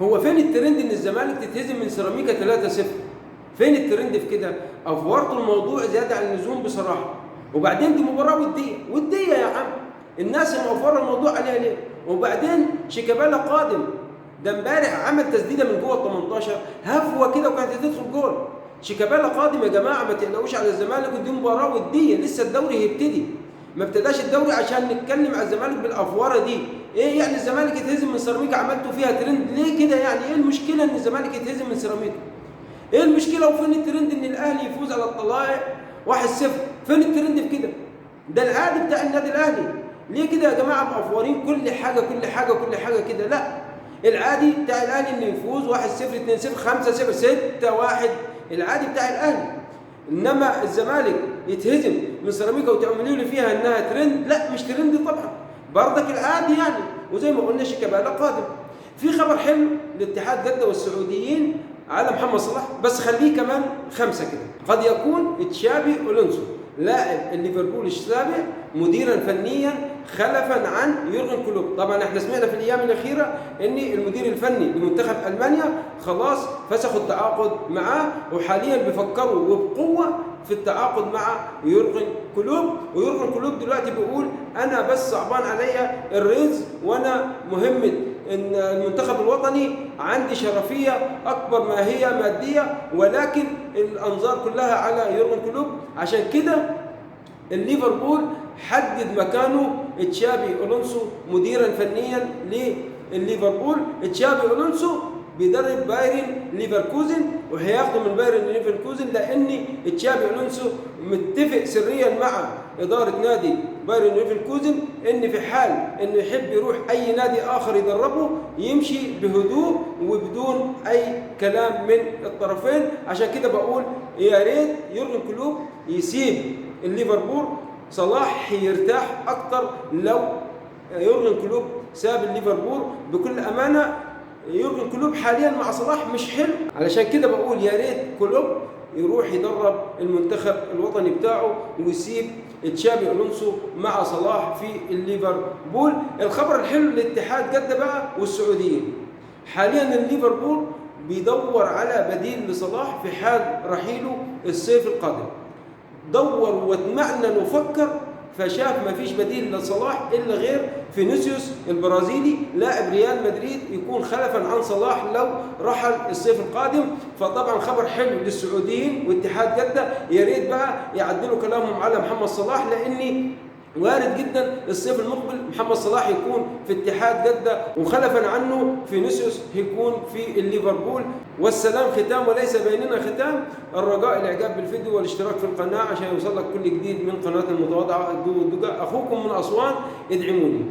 هو فين الترند ان الزمالك تتهزم من سيراميكا 3-0؟ فين الترند في كده؟ افورتوا الموضوع زياده عن اللزوم بصراحه. وبعدين دي مباراه وديه يا عم، الناس مقفره الموضوع عليها ليه؟ وبعدين شيكابالا قادم، ده امبارح عمل تسديده من جوه ال 18 هفوه كده وكانت هتدخل جول. شيكابالا قادم يا جماعه، ما تقلقوش على الزمالك، ودي مباراه وديه، لسه الدوري هيبتدي. ما ابتداش الدوري عشان نتكلم على الزمالك بالافوره دي. ايه يعني الزمالك يتهزم من سيراميكا عملتوا فيها ترند ليه كده؟ يعني ايه المشكله ان الزمالك يتهزم من سيراميكا؟ ايه المشكله وفين الترند ان الاهلي يفوز على الطلائع 1-0؟ فين الترند في كده؟ ده العادي بتاع النادي الاهلي. ليه كده يا جماعه مقفورين كل حاجه كل حاجه كل حاجه كده؟ لا، العادي بتاع الاهلي انه يفوز 1-0 2-0 5-0 6-1، العادي بتاع الاهلي. انما الزمالك يتهزم من سيراميكا وتعملوا لي فيها انها ترند، لا مش ترند طبعا، برضك العادي يعني. وزي ما قلنا شيكابالا قادم. في خبر حلو لاتحاد جده والسعوديين على محمد صلاح، بس خليه كمان 5 كده. قد يكون تشابي ألونسو لاعب الليفربول السابق مديرا فنيا خلفا عن يورغن كلوب. طبعا احنا سمعنا في الايام الاخيره ان المدير الفني لمنتخب المانيا خلاص فسخوا التعاقد معاه، وحاليا بيفكروا وبقوه في التعاقد مع يورغن كلوب. ويورغن كلوب دلوقتي بيقول انا بس صعبان عليا الريز، وانا مهمه ان المنتخب الوطني عندي شرفيه اكبر ما هي ماديه، ولكن الانظار كلها على يورغن كلوب. عشان كده الليفربول حدد مكانه تشابي ألونسو مديرا فنيا لليفربول. تشابي ألونسو بيدرب بايرن ليفركوزن، وهياخده من بايرن ليفركوزن لان تشابي ألونسو متفق سريا مع اداره نادي بايرن ليفركوزن ان في حال انه يحب يروح اي نادي اخر يدربه يمشي بهدوء وبدون اي كلام من الطرفين. عشان كده بقول يا ريت يورغن كلوب يسيب الليفربول، صلاح يرتاح اكتر لو يورغن كلوب ساب الليفربول. بكل امانه يورغن كلوب حاليا مع صلاح مش حلو، علشان كده بقول يا ريت كلوب يروح يدرب المنتخب الوطني بتاعه ويسيب تشابي ألونسو مع صلاح في الليفربول. الخبر الحلو لاتحاد جدة بقى والسعوديين، حاليا الليفربول بيدور على بديل لصلاح في حال رحيله الصيف القادم. دور واتمعن وفكر فشاف ما فيش بديل لصلاح الا غير فينيسيوس البرازيلي لاعب ريال مدريد يكون خلفا عن صلاح لو رحل الصيف القادم. فطبعا خبر حلو للسعوديين واتحاد جده، يا ريت بقى يعدلوا كلامهم على محمد صلاح، لاني وارد جدا الصيف المقبل محمد صلاح يكون في اتحاد جده وخلفا عنه فينيسيوس يكون في الليفربول. والسلام ختام وليس بيننا ختام. الرجاء الاعجاب بالفيديو والاشتراك في القناه عشان يوصلك كل جديد من قناه المتواضعه الدو الدجا. اخوكم من اسوان، ادعموني.